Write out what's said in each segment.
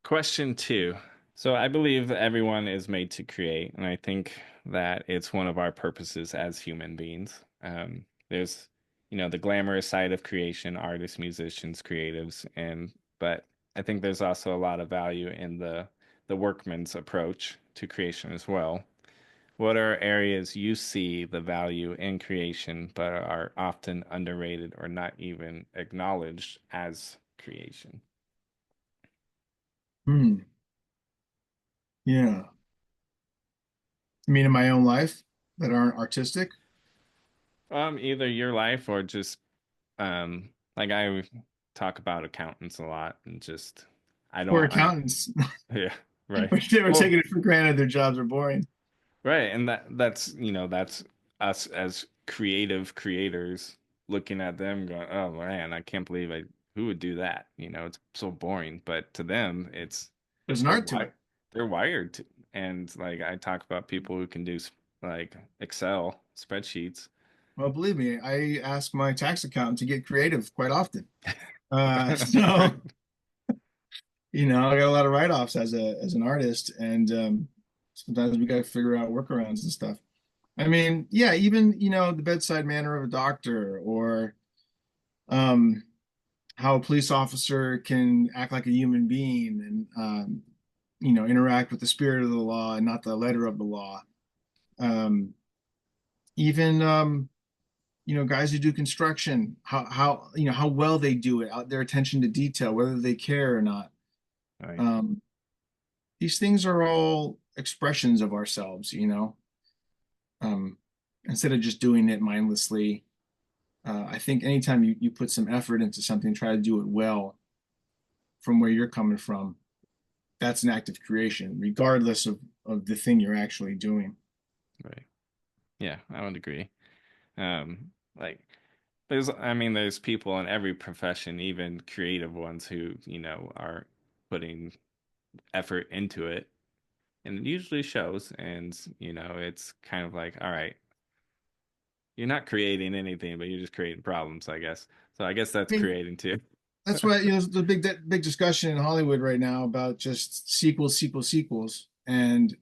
Question two. So I believe everyone is made to create, and I think that it's one of our purposes as human beings. There's, the glamorous side of creation, artists, musicians, creatives, but I think there's also a lot of value in the workman's approach to creation as well. What are areas you see the value in creation, but are often underrated or not even acknowledged as creation? Hmm. Yeah. I mean, in my own life that aren't artistic Either your life or just like I talk about accountants a lot and just I or don't un accountants. yeah, right. We're Well, taking it for granted their jobs are boring. right, and that's us as creative creators looking at them going, "Oh man, I can't believe I who would do that?" It's so boring, but to them There's an they're art to wi it. they're wired to, and like I talk about people who can do like Excel spreadsheets. Well, believe me, I ask my tax accountant to get creative quite often. So, I got a lot of write-offs as an artist, and sometimes we got to figure out workarounds and stuff. I mean, yeah, even the bedside manner of a doctor, or um, how a police officer can act like a human being and interact with the spirit of the law and not the letter of the law. Um, even guys who do construction, how well they do it, their attention to detail, whether they care or not. Right. Um, these things are all expressions of ourselves, um, instead of just doing it mindlessly. I think anytime you put some effort into something, try to do it well from where you're coming from, that's an act of creation, regardless of the thing you're actually doing. Right. Yeah, I would agree. Like there's people in every profession, even creative ones who, are putting effort into it and it usually shows and, it's kind of like, all right, you're not creating anything, but you're just creating problems, I guess. So I guess that's I mean, creating too. that's why there's a big discussion in Hollywood right now about just sequels, and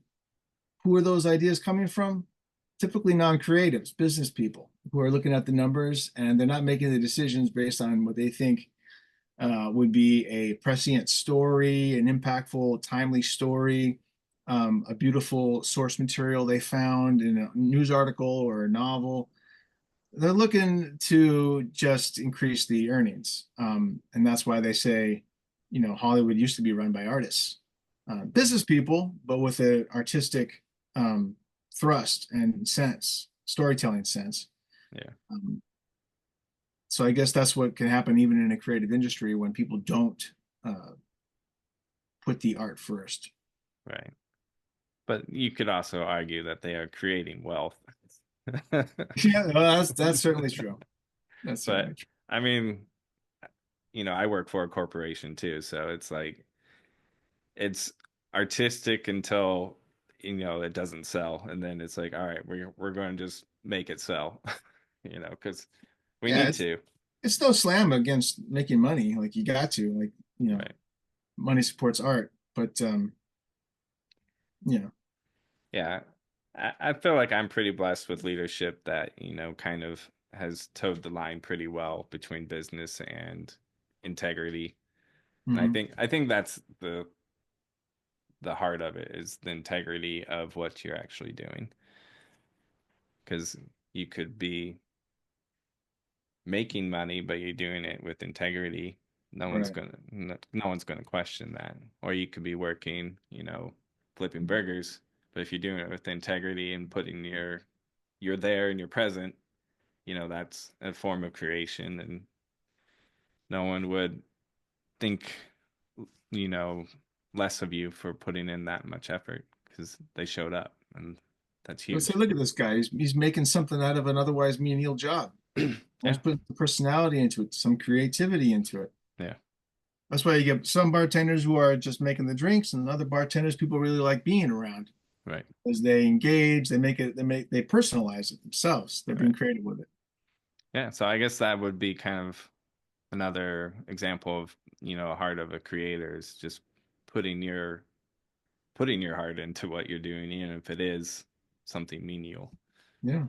who are those ideas coming from? Typically non-creatives, business people who are looking at the numbers and they're not making the decisions based on what they think would be a prescient story, an impactful, timely story, a beautiful source material they found in a news article or a novel. They're looking to just increase the earnings. And that's why they say, Hollywood used to be run by artists, business people, but with an artistic um, thrust and sense, storytelling sense. Yeah, Um, so I guess that's what can happen even in a creative industry when people don't uh, put the art first. right. But you could also argue that they are creating wealth. Yeah, well, that's certainly true. That's certainly But true. I mean, I work for a corporation too, so it's like it's artistic until it doesn't sell, and then it's like, all right, we're going to just make it sell, because we Yeah, need it's to. it's no slam against making money. Like you got to, like, Right. money supports art, but you know, Yeah. I feel like I'm pretty blessed with leadership that, kind of has towed the line pretty well between business and integrity. And I mhm. think I think that's the heart of it is the integrity of what you're actually doing. Because you could be making money, but you're doing it with integrity. Right. No one's gonna question that. Or you could be working, flipping burgers, but if you're doing it with integrity and putting you're there and you're present, that's a form of creation, and no one would think, you know, less of you for putting in that much effort because they showed up, and that's Let's say, huge. look at this guy. He's making something out of an otherwise menial job. He's Yeah, putting some personality into it, some creativity into it. yeah, That's why you get some bartenders who are just making the drinks, and other bartenders people really like being around right, as they engage, they personalize it themselves. They're being right. creative with it. Yeah, so I guess that would be kind of another example of, a heart of a creator is just putting your heart into what you're doing, even if it is something menial. Yeah.